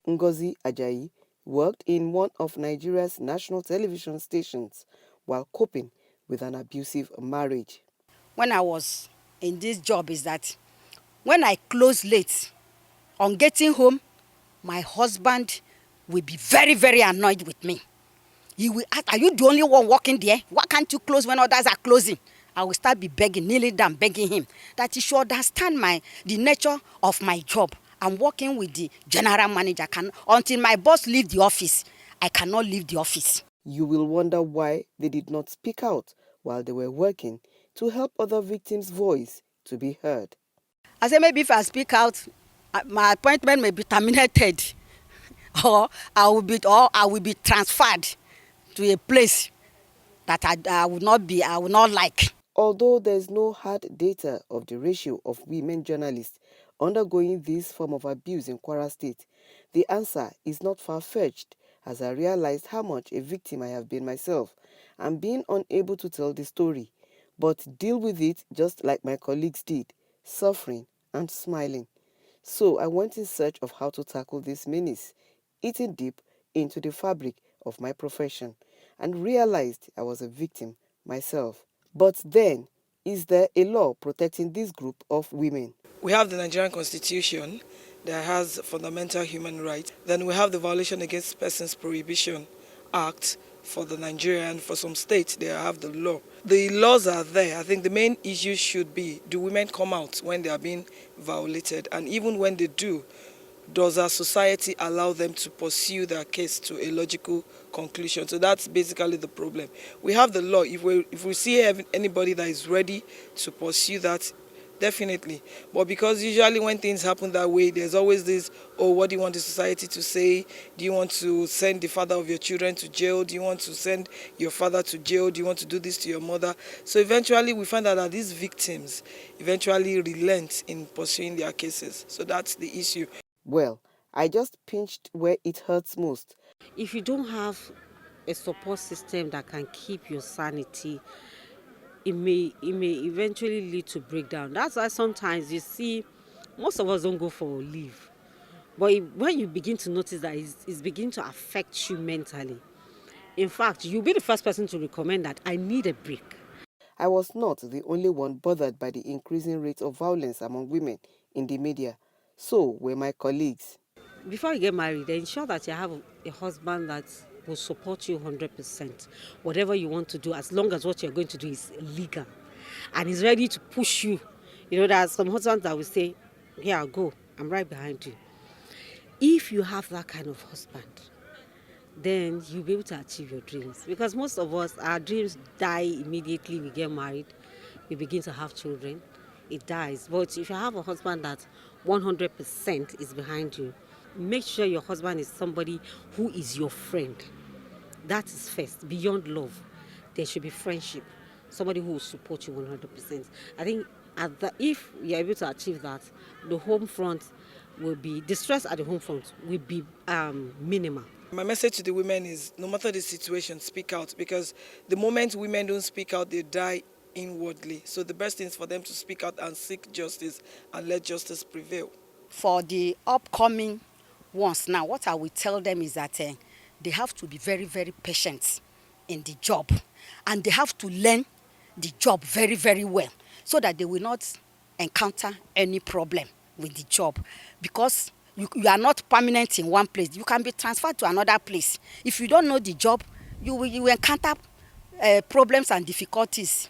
Ngozi Ajayi worked in one of Nigeria's national television stations while coping with an abusive marriage. When I was in this job is that when I close late, on getting home, my husband will be very, very annoyed with me. He will ask, are you the only one working there? Why can't you close when others are closing? I will start be begging, kneeling down, begging him that he should understand the nature of my job. I'm working with the general manager. Until my boss leave the office, I cannot leave the office. You will wonder why they did not speak out while they were working to help other victims' voice to be heard. I say maybe if I speak out, my appointment may be terminated, or I will be transferred to a place that I will not like. Although there is no hard data of the ratio of women journalists undergoing this form of abuse in Kwara State, the answer is not far-fetched, as I realized how much a victim I have been myself and being unable to tell the story, but deal with it just like my colleagues did, suffering and smiling. So I went in search of how to tackle this menace, eating deep into the fabric of my profession, and realized I was a victim myself. But then, is there a law protecting this group of women? We have the Nigerian Constitution that has fundamental human rights. Then we have the Violation Against Persons Prohibition Act for the Nigerian. For some states, they have the law. The laws are there. I think the main issue should be, do women come out when they are being violated? And even when they do, does our society allow them to pursue their case to a logical conclusion? So that's basically the problem. We have the law. If we see anybody that is ready to pursue that, definitely. But because usually when things happen that way, there's always this, oh, what do you want the society to say? Do you want to send the father of your children to jail? Do you want to send your father to jail? Do you want to do this to your mother? So eventually we find out that these victims eventually relent in pursuing their cases. So that's the issue. Well, I just pinched where it hurts most. If you don't have a support system that can keep your sanity, it may eventually lead to breakdown. That's why sometimes you see most of us don't go for leave. But when you begin to notice that it's beginning to affect you mentally, in fact, you'll be the first person to recommend that I need a break. I was not the only one bothered by the increasing rate of violence among women in the media. So were my colleagues. Before you get married, ensure that you have a husband that will support you 100%. Whatever you want to do, as long as what you're going to do is legal and is ready to push you. You know, there are some husbands that will say, "Here, go, I'm right behind you." If you have that kind of husband, then you'll be able to achieve your dreams. Because most of us, our dreams die immediately we get married, we begin to have children, it dies. But if you have a husband that 100% is behind you, make sure your husband is somebody who is your friend. That is first. Beyond love, there should be friendship. Somebody who will support you 100%. I think if you're able to achieve that, the home front will be, the stress at the home front will be minimal. My message to the women is, no matter the situation, speak out, because the moment women don't speak out, they die inwardly. So the best thing is for them to speak out and seek justice and let justice prevail. For the upcoming ones now, what I will tell them is that they have to be very, very patient in the job, and they have to learn the job very, very well, so that they will not encounter any problem with the job, because you are not permanent in one place. You can be transferred to another place. If you don't know the job, you will encounter problems and difficulties.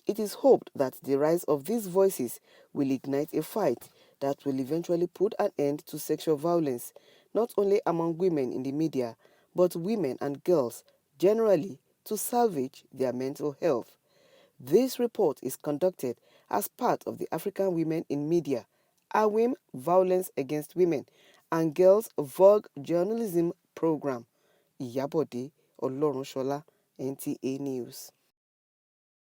It is hoped that the rise of these voices will ignite a fight that will eventually put an end to sexual violence, not only among women in the media, but women and girls generally, to salvage their mental health. This report is conducted as part of the African Women in Media, AWIM Violence Against Women, and Girls Vogue Journalism Program. Iyabode Olorunshola, NTA News.